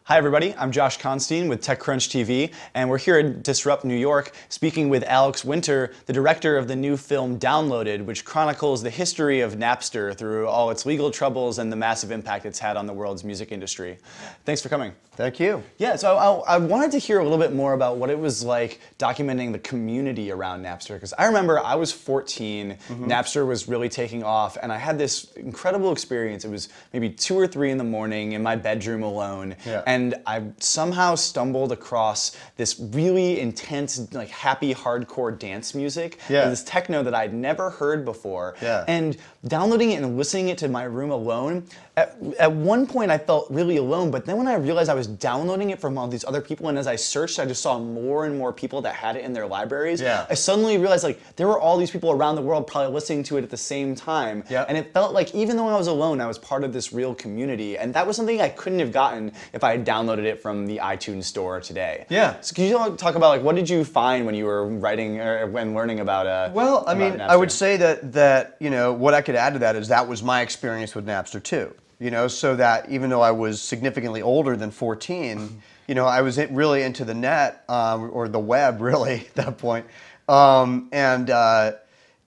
Hi everybody, I'm Josh Constein with TechCrunch TV, and we're here at Disrupt New York speaking with Alex Winter, the director of the new film Downloaded, which chronicles the history of Napster through all its legal troubles and the massive impact it's had on the world's music industry. Thanks for coming. Thank you. Yeah, so I wanted to hear a little bit more about what it was like documenting the community around Napster, because I remember I was 14, Napster was really taking off, and I had this incredible experience. It was maybe 2 or 3 in the morning in my bedroom alone, and I somehow stumbled across this really intense, like happy hardcore dance music, this techno that I'd never heard before, and downloading it and listening it to my room alone. At one point I felt really alone, but then when I realized I was downloading it from all these other people, and as I searched, I just saw more and more people that had it in their libraries. I suddenly realized like there were all these people around the world probably listening to it at the same time, and it felt like even though I was alone, I was part of this real community, and that was something I couldn't have gotten if I had downloaded it from the iTunes store today. So can you talk about like what did you find when you were writing or when learning about Well, I mean, Napster? I would say that you know what I could add to that is that was my experience with Napster too. You know, so that even though I was significantly older than 14, you know, I was really into the net or the web really at that point, and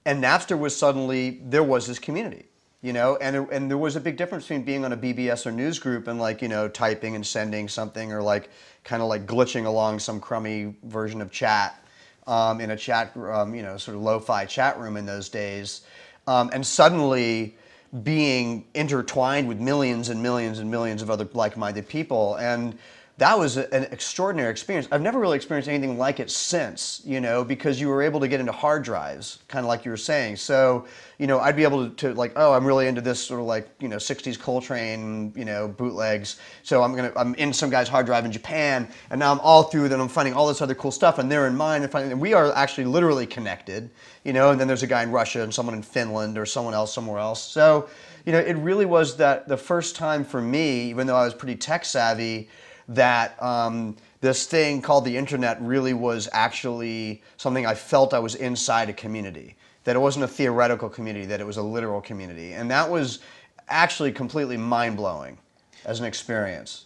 Napster was suddenly there was this community, you know, and there was a big difference between being on a BBS or news group and like you know typing and sending something or like kind of like glitching along some crummy version of chat in a chat you know sort of lo-fi chat room in those days, and suddenly being intertwined with millions and millions and millions of other like-minded people, and that was an extraordinary experience. I've never really experienced anything like it since, you know, because you were able to get into hard drives, kind of like you were saying. So, you know, I'd be able to like, oh, I'm really into this sort of like, you know, 60s Coltrane, you know, bootlegs. So I'm in some guy's hard drive in Japan, and now I'm all through it, and I'm finding all this other cool stuff, and they're in mine, and we are actually literally connected, you know, and then there's a guy in Russia and someone in Finland or someone else somewhere else. So, you know, it really was that the first time for me, even though I was pretty tech savvy, that this thing called the internet really was actually something I felt I was inside a community, that it wasn't a theoretical community, that it was a literal community. And that was actually completely mind-blowing as an experience.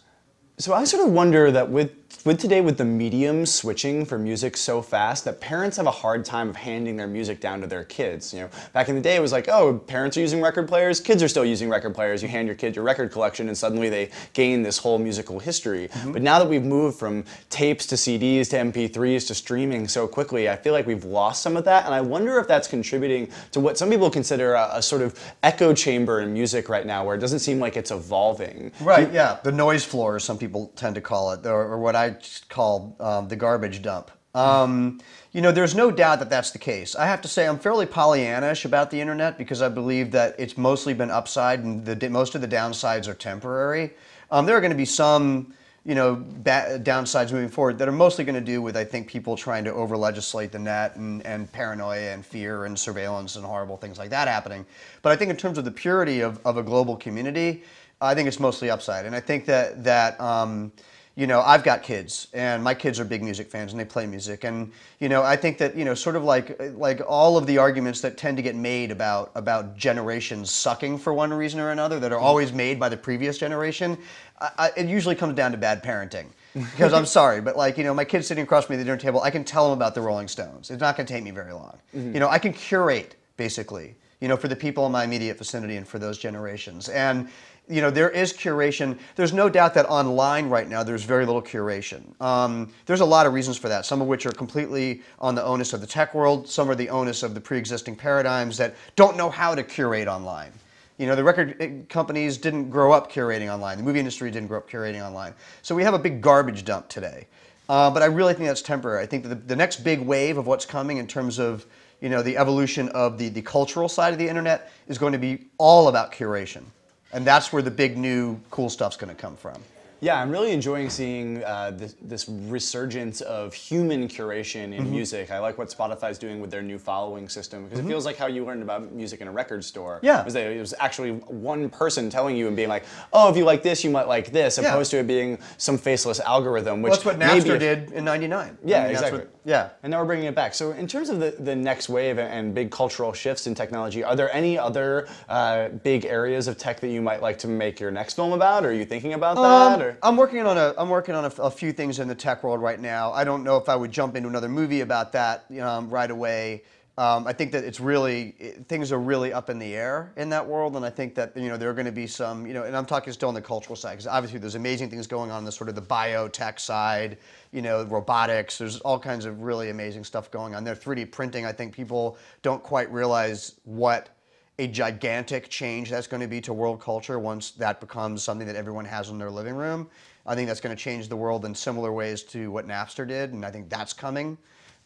So I sort of wonder that with today, with the medium switching for music so fast, that parents have a hard time of handing their music down to their kids. You know, back in the day, it was like, oh, parents are using record players, kids are still using record players. You hand your kid your record collection, and suddenly they gain this whole musical history. But now that we've moved from tapes to CDs to MP3s to streaming so quickly, I feel like we've lost some of that, and I wonder if that's contributing to what some people consider a sort of echo chamber in music right now, where it doesn't seem like it's evolving. Right, yeah, the noise floor, as some people tend to call it, or what I call the garbage dump. You know, there's no doubt that that's the case. I have to say I'm fairly Pollyannish about the internet because I believe that it's mostly been upside and most of the downsides are temporary. There are going to be some, you know, downsides moving forward that are mostly going to do with, I think, people trying to over-legislate the net and paranoia and fear and surveillance and horrible things like that happening. But I think in terms of the purity of a global community, I think it's mostly upside. And I think that you know, I've got kids, and my kids are big music fans, and they play music. And you know, I think that you know, sort of like all of the arguments that tend to get made about generations sucking for one reason or another, that are always made by the previous generation, it usually comes down to bad parenting. Because I'm sorry, but like you know, my kid's sitting across from me at the dinner table, I can tell them about the Rolling Stones. It's not going to take me very long. You know, I can curate basically, you know, for the people in my immediate vicinity and for those generations. And you know, there is curation. There's no doubt that online right now there's very little curation. There's a lot of reasons for that, some of which are completely on the onus of the tech world, some are the onus of the pre-existing paradigms that don't know how to curate online. You know, the record companies didn't grow up curating online. The movie industry didn't grow up curating online. So we have a big garbage dump today. But I really think that's temporary. I think that the next big wave of what's coming in terms of, you know, the evolution of the cultural side of the internet is going to be all about curation. And that's where the big new cool stuff's going to come from. Yeah, I'm really enjoying seeing this resurgence of human curation in music. I like what Spotify's doing with their new following system, because it feels like how you learned about music in a record store. Yeah. It was actually one person telling you and being like, oh, if you like this, you might like this, opposed to it being some faceless algorithm. Which well, that's what Napster did in '99. Yeah, I mean, exactly. Yeah. And now we're bringing it back. So in terms of the next wave and big cultural shifts in technology, are there any other big areas of tech that you might like to make your next film about? Or are you thinking about that? Or? I'm working on a few things in the tech world right now. I don't know if I would jump into another movie about that right away. I think that things are really up in the air in that world, and I think that there are going to be some, and I'm talking still on the cultural side, because obviously there's amazing things going on in the sort of the biotech side, robotics. There's all kinds of really amazing stuff going on there. 3D printing, I think people don't quite realize what a gigantic change that's going to be to world culture once that becomes something that everyone has in their living room. I think that's going to change the world in similar ways to what Napster did, and I think that's coming.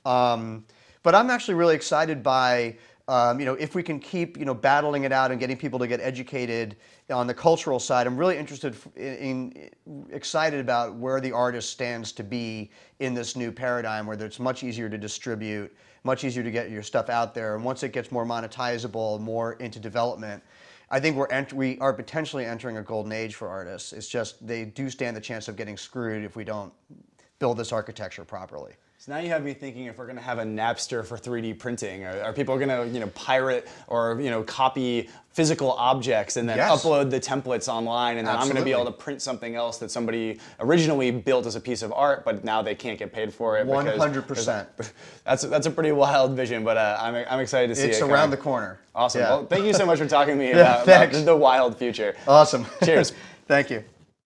But I'm actually really excited by, if we can keep, battling it out and getting people to get educated on the cultural side. I'm really excited about where the artist stands to be in this new paradigm, where it's much easier to distribute, much easier to get your stuff out there. And once it gets more monetizable, more into development, I think we are potentially entering a golden age for artists. It's just they do stand the chance of getting screwed if we don't build this architecture properly. So now you have me thinking, if we're going to have a Napster for 3D printing, are people going to pirate or copy physical objects and then upload the templates online, and then I'm going to be able to print something else that somebody originally built as a piece of art, but now they can't get paid for it. 100%. That's a pretty wild vision, but I'm excited to see it. It's around the corner. Awesome. Yeah. Well, thank you so much for talking to me about the wild future. Awesome. Cheers. Thank you.